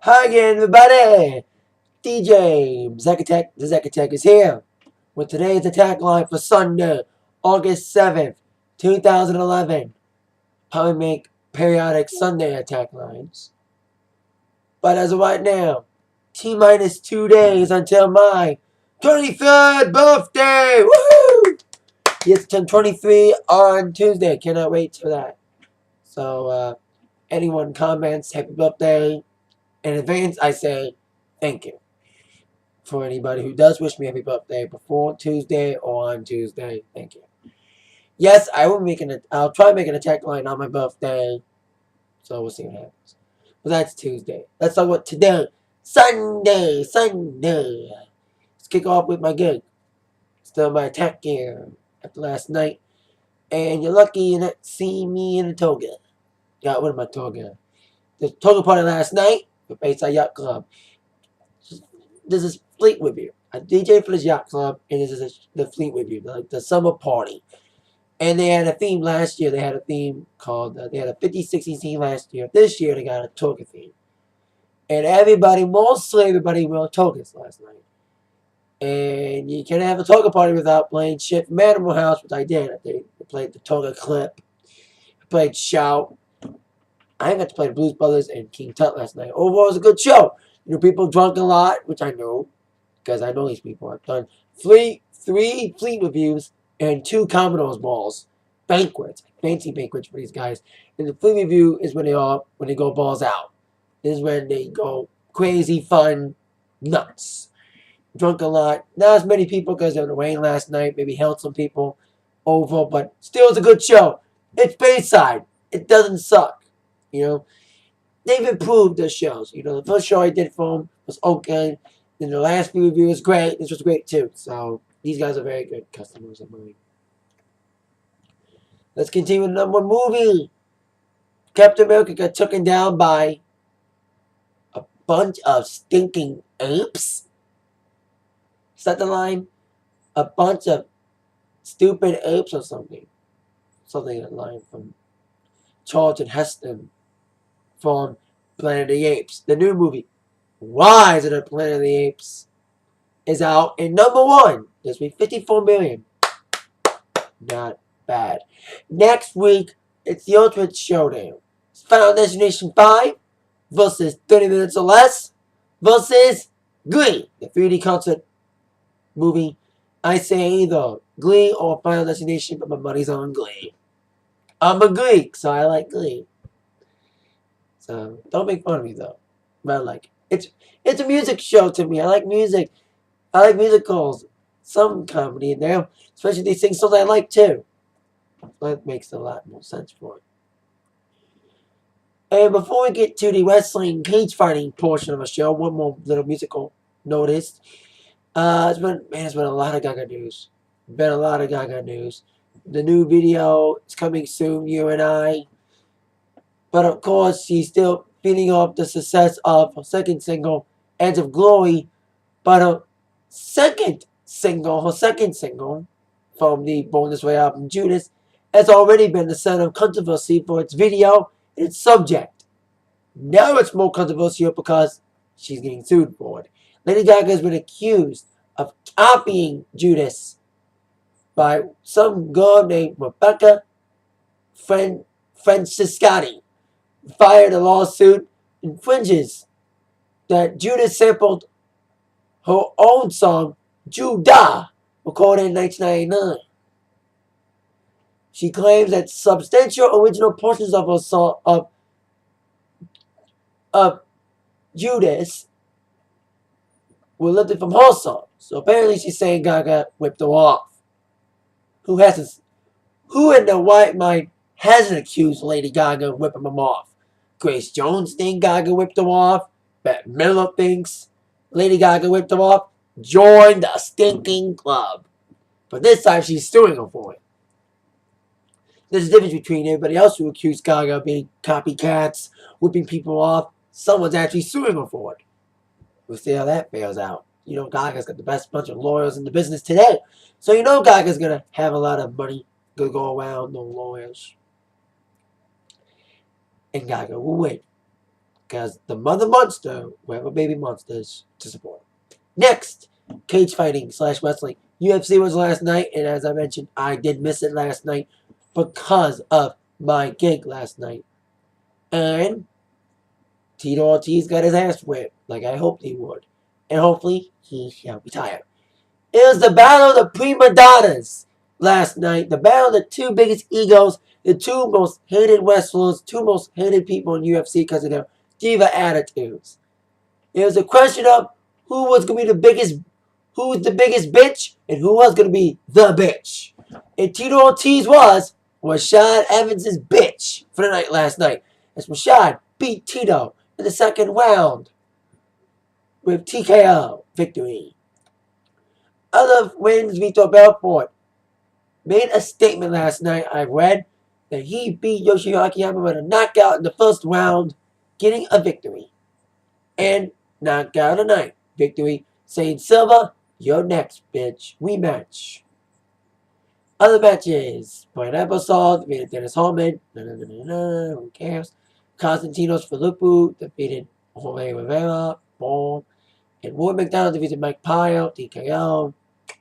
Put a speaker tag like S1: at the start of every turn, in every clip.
S1: Hi again, everybody! DJ Zacatech, the Zacatech is here with today's attack line for Sunday, August 7th, 2011. How we make periodic Sunday attack lines. But as of right now, T-minus 2 days until my 23rd birthday! Woohoo! It's 10:23 on Tuesday. Cannot wait for that. So, anyone comments, happy birthday in advance, I say thank you. For anybody who does wish me happy birthday before Tuesday or on Tuesday, thank you. Yes, I'll try making a attack line on my birthday. So we'll see what happens. But that's Tuesday. Let's talk about today. Sunday. Let's kick off with my gig. Still my attack gear after last night. And you're lucky you didn't see me in a toga. Got rid of my toga. The toga party last night with Bayside Yacht Club. This is Fleet Review. I DJ for this yacht club, and this is the Fleet Review, like the summer party. And they had a theme last year. They had a theme called, they had a 50-60 theme last year. This year they got a toga theme. And mostly everybody wore togas last night. And you can't have a toga party without playing shit from Animal House, which I did. They played the toga clip. I played Shout. I got to play the Blues Brothers and King Tut last night. Overall, it was a good show. You know, people drunk a lot, which I know, because I know these people. I've done three Fleet reviews and 2 Commodore's balls. Banquets. Fancy banquets for these guys. And the Fleet review is when they go balls out. This is when they go crazy, fun, nuts. Drunk a lot. Not as many people because of the rain last night. Maybe held some people over, but still it's a good show. It's Bayside. It doesn't suck. You know, they've improved their shows. You know, the first show I did for them was okay. Then the last few reviews was great. This was great too. So these guys are very good customers of mine. Let's continue with number 1 movie. Captain America got taken down by a bunch of stinking apes. Is that the line? A bunch of stupid apes or something. Something that line from Charlton Heston from Planet of the Apes. The new movie, Rise of the Planet of the Apes, is out in number 1. This week, 54 million. Not bad. Next week, it's the Ultimate Showdown. It's Final Destination 5 versus 30 Minutes or Less versus Glee, the 3D concert movie. I say either Glee or Final Destination, but my money's on Glee. I'm a Greek, so I like Glee. So don't make fun of me though. But I like it. It's a music show to me. I like music. I like musicals. Some comedy in there. Especially they sing songs I like too. That makes a lot more sense for it. And before we get to the wrestling cage fighting portion of the show, one more little musical notice. It's been a lot of GaGa news. Been a lot of GaGa news. The new video is coming soon, you and I. But of course, she's still feeding off the success of her second single, Edge of Glory. But her second single from the bonus way album Judas has already been the center of controversy for its video and its subject. Now it's more controversial because she's getting sued for it. Lady Gaga has been accused of copying Judas by some girl named Rebecca Franciscati. Fired a lawsuit infringes that Judas sampled her own song Judas, recorded in 1999. She claims that substantial original portions of her song of Judas were lifted from her song. So apparently she's saying GaGa whipped her off. Who in their right mind hasn't accused Lady Gaga of whipping them off? Grace Jones thinks GaGa whipped them off. Bette Miller thinks Lady Gaga whipped them off. Join the stinking club. But this time she's suing her for it. There's a difference between everybody else who accused GaGa of being copycats, whipping people off. Someone's actually suing her for it. We'll see how that fails out. You know, GaGa's got the best bunch of lawyers in the business today. So you know GaGa's going to have a lot of money to go around, no lawyers. And GaGa will win. because the mother monster will have a baby monsters to support. Next, cage fighting / wrestling. UFC was last night, and as I mentioned, I did miss it last night because of my gig last night. And Tito Ortiz got his ass whipped, like I hoped he would. And hopefully, he shall retire. It was the battle of the prima donnas last night. The battle of the two biggest egos, the two most hated wrestlers, two most hated people in UFC because of their diva attitudes. It was a question of who was going to be who was the biggest bitch, and who was going to be the bitch. And Tito Ortiz was Rashad Evans' bitch for the night last night. As Rashad beat Tito in the second round with TKO victory. Other wins, Vitor Belfort made a statement last night. I read that he beat Yoshihiro Akiyama with a knockout in the first round, getting a victory. And knockout of the night victory, saying, Silva, you're next, bitch. Rematch. Other matches. Pineapple Salt defeated Dennis Hallman. Who cares? Constantinos Filippou defeated Jorge Rivera. Boom. And Ward McDonald defeated Mike Pyle. TKO.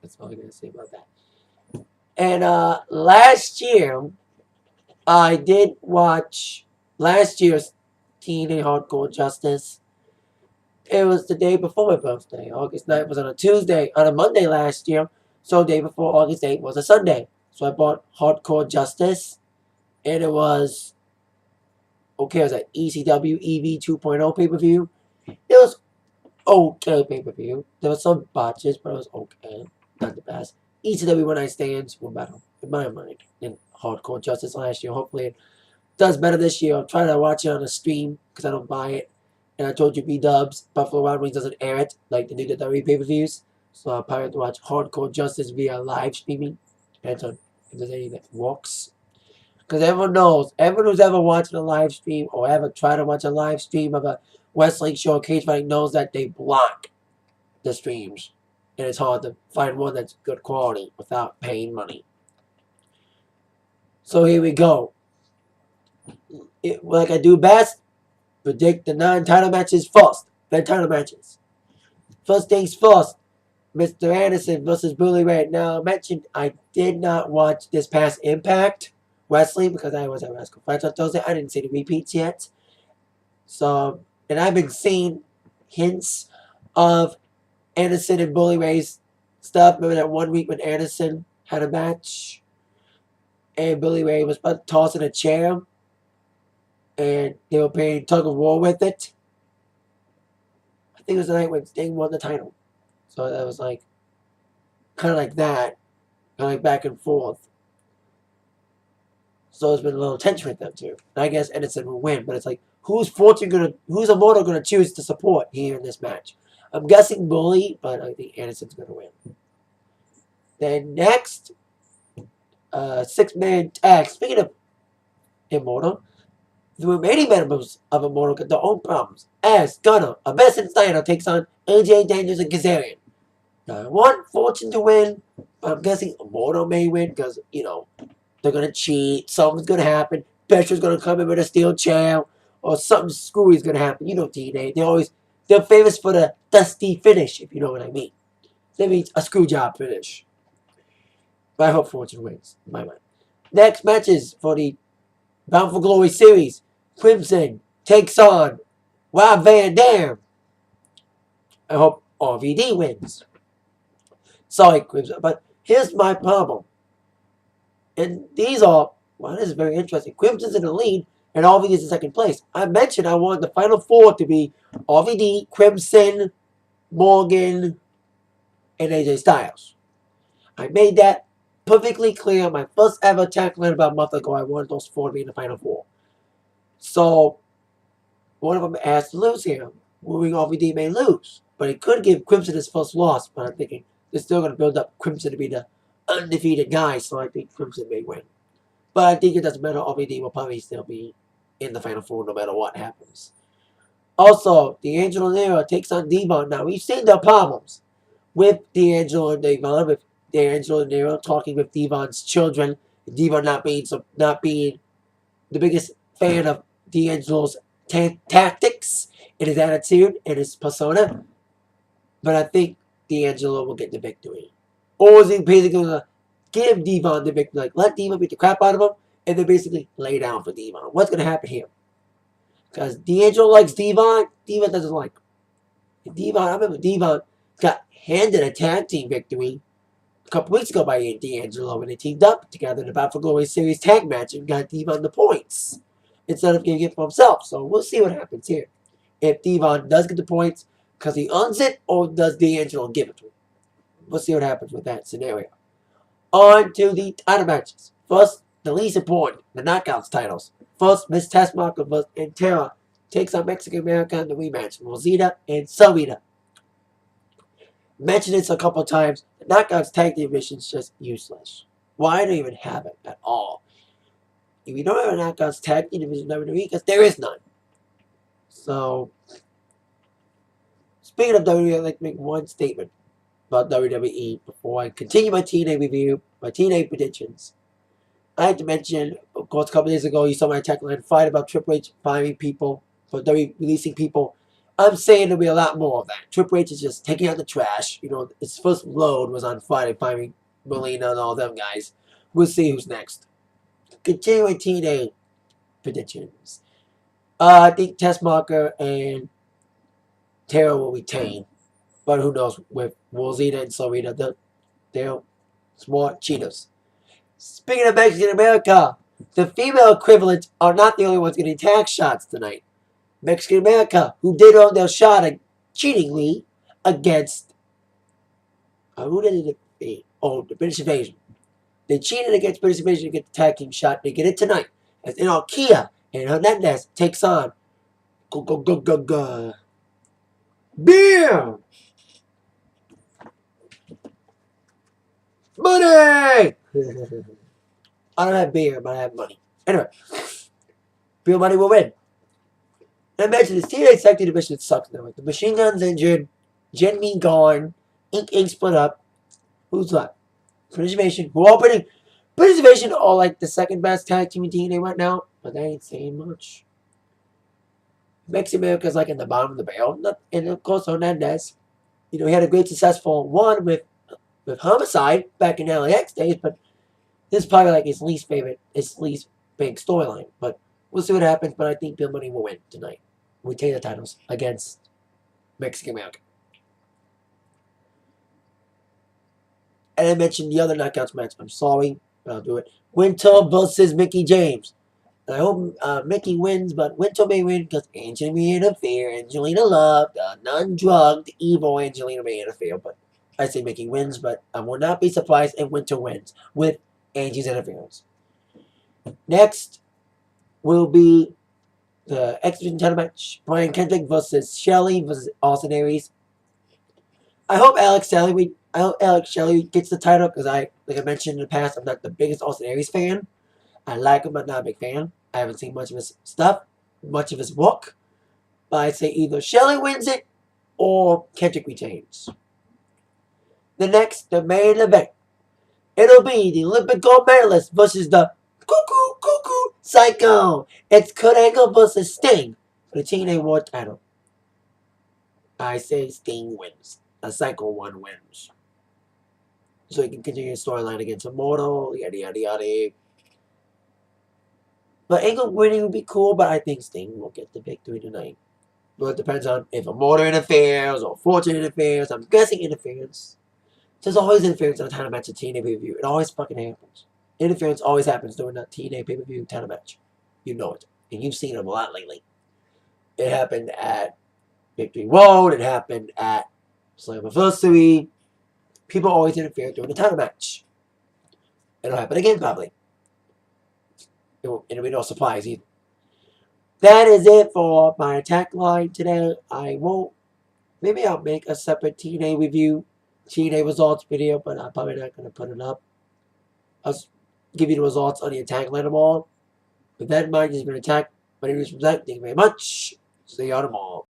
S1: That's all I'm going to say about that. And last year, I did watch last year's TNA Hardcore Justice. It was the day before my birthday. August 9th was on a Monday last year. So the day before August 8th was a Sunday. So I bought Hardcore Justice. And it was, okay, it was an ECW EV 2.0 pay-per-view. It was okay pay-per-view. There were some botches, but it was okay. Not the best. ECW One Night Stands were better, in my mind, than Hardcore Justice last year. Hopefully it does better this year. I'm trying to watch it on a stream because I don't buy it. And I told you B-Dubs, Buffalo Wild Wings doesn't air it like they do the WWE pay-per-views. So I'll probably have to watch Hardcore Justice via live streaming. Depends on if there's any that works. Because everyone knows, everyone who's ever watched a live stream or ever tried to watch a live stream of a wrestling show or cage fighting knows that they block the streams. And it's hard to find one that's good quality without paying money. So here we go. Like I do best, predict the 9 title matches first. 10 title matches. First things first, Mr. Anderson versus Bully Ray. Now, I mentioned I did not watch this past Impact Wrestling because I was at Wrestle Fights on Thursday. I didn't see the repeats yet. So, and I've been seeing hints of Anderson and Bully Ray's stuff. Remember that one week when Anderson had a match and Bully Ray was about to toss in a chair and they were playing tug of war with it? I think it was the night when Sting won the title. So that was like, kind of like that. Kind of like back and forth. So there's been a little tension with them too. And I guess Anderson will win, but it's like, who's Immortal gonna choose to support here in this match? I'm guessing Bully, but I think Anderson's gonna win. Then next, 6-man tag. Speaking of Immortal, the remaining members of Immortal got their own problems. As Gunner, Abyss and Steiner takes on AJ Daniels and Kazarian. Now, I want Fortune to win, but I'm guessing Immortal may win because, you know, they're going to cheat. Something's going to happen. Pressure's going to come in with a steel chair. Or something screwy is going to happen. You know TNA. They're famous for the dusty finish, if you know what I mean. That means a screw job finish. But I hope Fortune wins, in my mind. Next matches for the Bound for Glory series. Crimson takes on Rob Van Dam. I hope RVD wins. Sorry, Crimson. But here's my problem. And these are, well, this is very interesting. Crimson's in the lead, and RVD is in second place. I mentioned I wanted the final 4 to be RVD, Crimson, Morgan, and AJ Styles. I made that perfectly clear. My first ever Atakline about a month ago, I wanted those 4 to be in the final 4. So, one of them has to lose here. Moving RVD may lose. But it could give Crimson his first loss. But I'm thinking they're still going to build up Crimson to be the undefeated guy. So I think Crimson may win. But I think it doesn't matter. RVD will probably still be in the final 4 no matter what happens. Also, D'Angelo Nero takes on Devon. Now, we've seen the problems with D'Angelo and Devon. With D'Angelo Nero talking with Devon's children. Devon not being the biggest fan of D'Angelo's tactics, in his attitude, in his persona. But I think D'Angelo will get the victory. Or is he basically going to give Devon the victory? Like, let Devon beat the crap out of him, and then basically lay down for Devon. What's going to happen here? Because D'Angelo likes Devon, Devon doesn't like him. I remember Devon got handed a tag team victory a couple weeks ago by D'Angelo when they teamed up together in the Battle for Glory Series tag match and got Devon the points instead of giving it for himself. So we'll see what happens here. If Devon does get the points because he earns it, or does D'Angelo give it to him? We'll see what happens with that scenario. On to the title matches. First, the least important, the Knockouts titles. First, Miss Tessmacher and Tara takes on Mexican America in the rematch. Rosita and Sarita. Mentioned this a couple of times. The Knockouts tag team division is just useless. Why do you even have it at all? If you don't have a Knockouts tag team division in WWE, because there is none. So, speaking of WWE, I'd like to make one statement about WWE before I continue my TNA review, my TNA predictions. I had to mention, of course, a couple days ago, you saw my Atakline fight about Triple H firing people, for WWE releasing people. I'm saying there'll be a lot more of that. Triple H is just taking out the trash. You know, his first load was on Friday, firing Molina and all them guys. We'll see who's next. Continuing TNA predictions. I think Tessmacher and Tara will retain. But who knows, with Rosita and Sarita, they're smart cheaters. Speaking of Mexican America, the female equivalents are not the only ones getting tag shots tonight. Mexican America, who did earn their shot cheatingly against who did it defeat? Oh, the British Invasion. They cheated against British Invasion to get the tag team shot. They get it tonight. As Kia and Hernandez takes on Beer! Money! I don't have beer, but I have money. Anyway, Beer Money will win. And I mentioned this TNA Tag Team division sucks now. Like the Machine Gun's injured, Jen Me gone, Inc. split up. Who's left? British Invasion, who are British Invasion are like the second best tag team in TNA right now, but they ain't saying much. Mexican America's like in the bottom of the barrel, and of course Hernandez. You know, he had a great successful one with Homicide back in LAX days, but this is probably like his least big storyline. But we'll see what happens. But I think Bill Money will win tonight. Retain the titles against Mexican America. And I mentioned the other Knockouts match. I'm sorry, but I'll do it. Winter versus Mickie James. And I hope Mickie wins, but Winter may win because Angelina Love, the non-drugged, evil Angelina may interfere. But I say Mickie wins, but I will not be surprised if Winter wins with Angie's interference. Next will be the X Division title match. Brian Kendrick versus Shelley versus Austin Aries. I hope Alex Shelley gets the title because like I mentioned in the past, I'm not the biggest Austin Aries fan. I like him, but not a big fan. I haven't seen much of his stuff, much of his work. But I'd say either Shelley wins it or Kendrick retains. The main event. It'll be the Olympic gold medalist versus the cuckoo psycho. It's Kurt Angle versus Sting for the TNA World title. I say Sting wins. A Psycho one wins. So he can continue his storyline against Immortal, yada yada yada. But Angle winning would be cool, but I think Sting will get the victory tonight. Well, it depends on if Immortal interferes or Fortune interferes. I'm guessing interference. There's always interference in a title match at TNA pay-per-view. It always fucking happens. Interference always happens during that TNA pay-per-view title match. You know it. And you've seen them a lot lately. It happened at Victory Road. It happened at Slammiversary. People always interfere during the title match. It'll happen again, probably. It'll be no surprise either. That is it for my Atakline today. Maybe I'll make a separate TNA review, TNA results video, but I'm probably not going to put it up. I'll give you the results on the Atakline tomorrow. With that in mind, this has been Attack. My name is Zach. Thank you very much. See you all tomorrow.